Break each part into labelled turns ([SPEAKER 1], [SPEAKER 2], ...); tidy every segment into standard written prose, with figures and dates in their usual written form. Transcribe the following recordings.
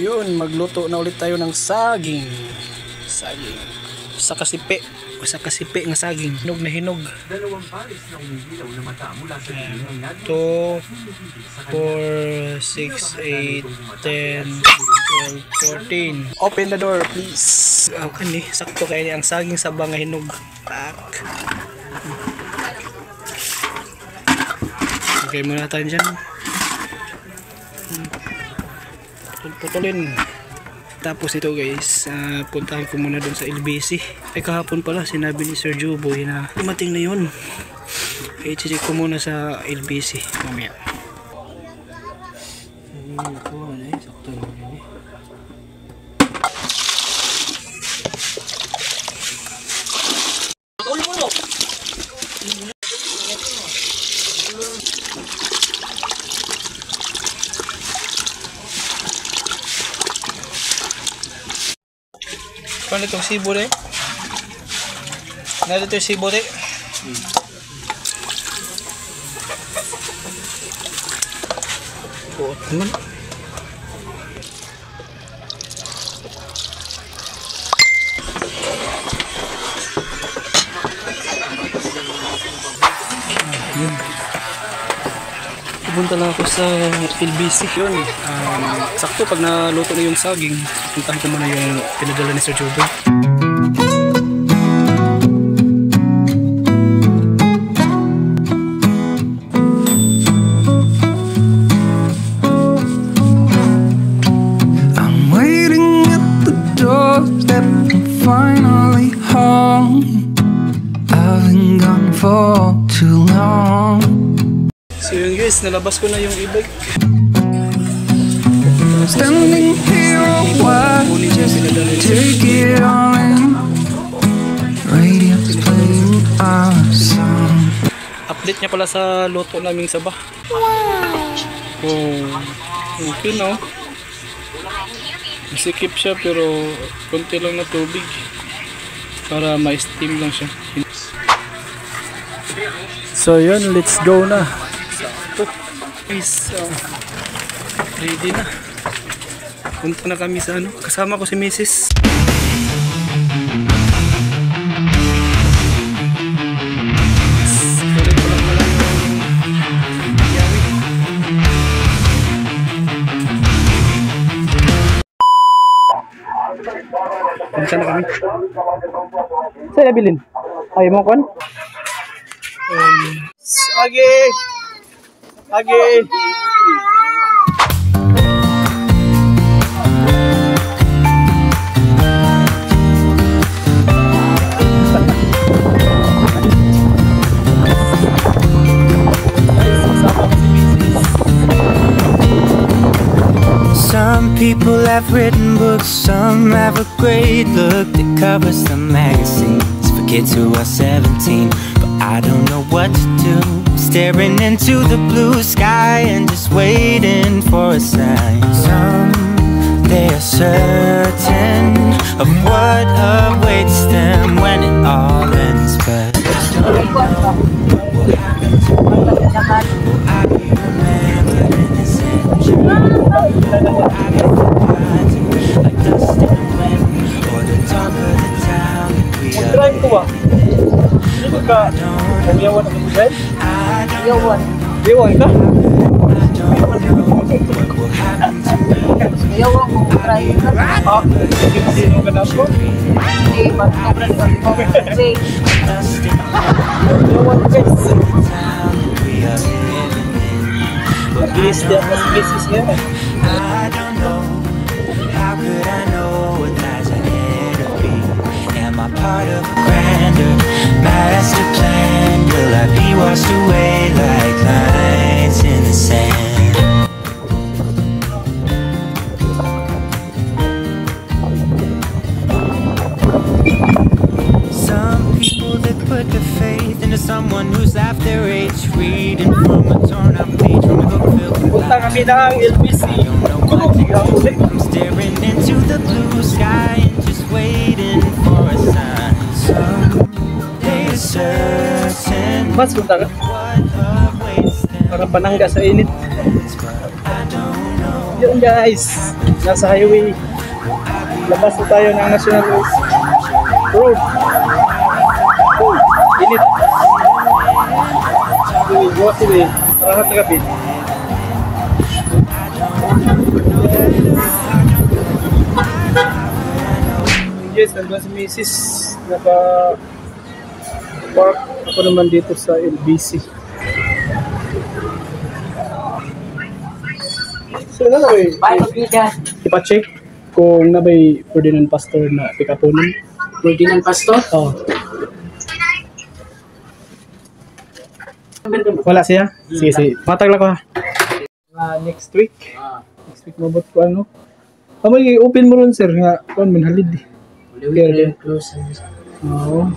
[SPEAKER 1] Yun, magluto na ulit tayo ng saging. Saging. Sa kasipi. Sa kasipi ng saging. Hinog na hinog. 2, 4, 6, 8, 10, 12, 14. Open the door, please. Okay, sakto kayo ang saging sa banga hinog. Tak. Okay, muna tayo dyan. Putulin. Tapos ito guys, puntahan ko muna dun sa LBC. Ay kahapon pala sinabi ni Sir Juboy na dumating na yun. I-check ko muna sa LBC mamaya. Sakto naman yun. Paano itong sibo rin? Narito yung sibo rin? Buot naman. Pupunta lang ako sa LBC yun. Sakto pag naluto na yung saging, puntahan ko muna yung pinadala ni Sir Juboy.
[SPEAKER 2] I'm waiting at the doorstep, finally home. I've been gone for too long.
[SPEAKER 1] So yun guys, nalabas ko na yung e-bike.
[SPEAKER 2] Standing here a while, just take it all in. Radio's playing our song.
[SPEAKER 1] Update niya pala sa luto naming saba. Oh, okay no. Masikip siya pero konti lang na tubig para ma-steam lang siya. So yun, let's go na. Guys, ready na. Punta na kami sa kasama ko si Mrs. Punta na kami. Saan nabilin? Ayaw mo kon? Age! Age!
[SPEAKER 2] Some people have written books, some have a great look that covers the magazines for kids who are 17. But I don't know what to do, staring into the blue sky and just waiting for a sign. Some, they are certain of what awaits them when it all ends, but I don't know what happens. Will I be remembered in this engine? Like dust in the wind, or the talk of the town that we are in. I don't know, how could I know what lies ahead of me? Am I part of a grander master plan? Will I be washed away like lines in the sand? Some people that put their faith into someone who's half their age, reading from a torn up page from a book filled with lies. I don't know what to do. I'm staring into the blue sky and just waiting for a sign. Someday certain
[SPEAKER 1] Mas punta ka.
[SPEAKER 2] what awaits them.
[SPEAKER 1] Para panangga sa init.
[SPEAKER 2] I don't know
[SPEAKER 1] Yun guys, nasa highway. Labas na tayo ng National Road. Init. Bukas sila para sa gabi. Yes, nandun si Mrs. Naka-park. Ako naman dito sa LBC. So, na ba ipa-check kung nabay Ferdinand Pastor na pikapunin?
[SPEAKER 3] Ferdinand Pastor?
[SPEAKER 1] Oo. Wala siya? Sige, sige. Matag lang ko ha. Next week. Next week mabot ko ano. May open mo ron sir nga. Kuan manhalid eh.
[SPEAKER 3] Very close.
[SPEAKER 1] Oo.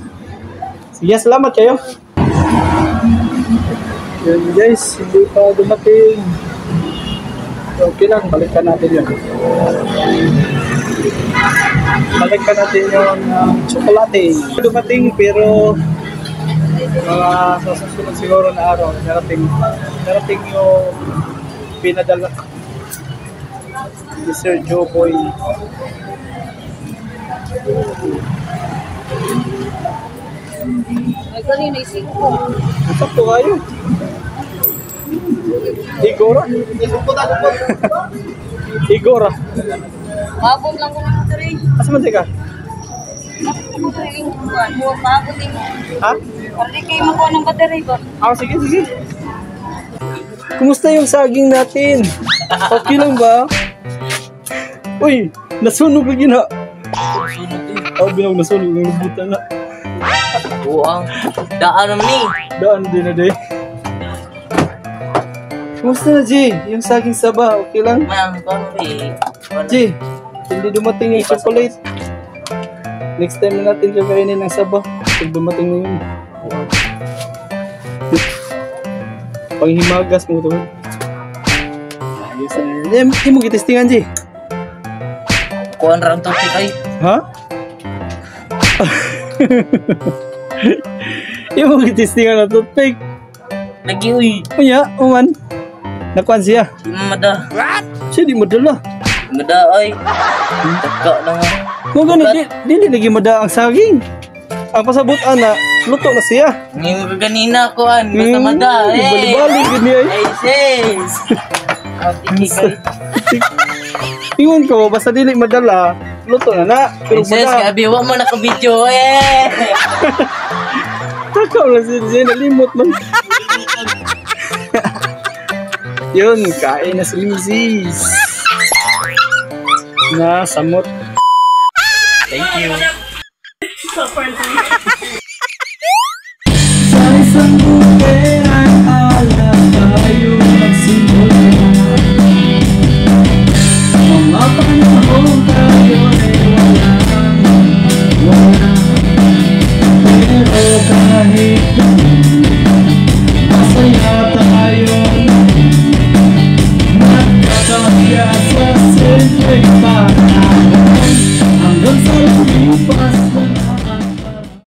[SPEAKER 1] Sige, salamat kayo. Yun guys, hindi pa dumating. Okay lang, balikan natin yun. Balikan natin yung tsokolate. Dumating pero mga sa susunod siguro na araw narating yung pinadala ni Sir Joe Boy.
[SPEAKER 4] Ay, kanina isip ko.
[SPEAKER 1] Sakto kayo. Igora. Igora.
[SPEAKER 4] Mabot lang ko ng battery.
[SPEAKER 1] Asa man ka?
[SPEAKER 4] Mabot ko rin yung buwan. Mabot din mo.
[SPEAKER 1] Ha?
[SPEAKER 4] Para di kayo makuha ng battery ba?
[SPEAKER 1] Sige, sige. Kumusta yung saging natin? Okay lang ba? Uy, nasunog lagi na. Binog nasunog ng lubutan na.
[SPEAKER 3] Buang. Daan naman eh.
[SPEAKER 1] Daan din na day. Kumusta na, G? Yung saging saba, okay lang?
[SPEAKER 3] Ma'am, konti.
[SPEAKER 1] G, hindi dumating yung chocolate. Next time na natin kakainin ng saba. Pag dumating na yun. Panghimagas mo ito. Ayos na yun. Hindi mo gitistingan, G.
[SPEAKER 3] Kuhan rin to, kay.
[SPEAKER 1] Ha? Yung mo gitistingan na toothpick.
[SPEAKER 3] Lagi, uy.
[SPEAKER 1] Kuya, uman. Nakuan siya.
[SPEAKER 3] Di mamada.
[SPEAKER 1] Siya di madala.
[SPEAKER 3] Mada, ay. Taka lang nga.
[SPEAKER 1] Kung gano'n, di lagi mada ang saging. Ang pasabutan na, luto na siya.
[SPEAKER 3] Ngayon ka ganina, kuhan. Basta mada, eh.
[SPEAKER 1] Balik-balik, gini ay.
[SPEAKER 3] Ay, sis. Ang tiki kay.
[SPEAKER 1] Ingon ko, basta dili madala, luto na na. Pero
[SPEAKER 3] Ay, sis,
[SPEAKER 1] madala.
[SPEAKER 3] gabi, wag mo naka-video, eh.
[SPEAKER 1] Takaw lang siya, nalimot man. Yun, kain na si Mrs. Na samot. Thank you. Sa isang buhay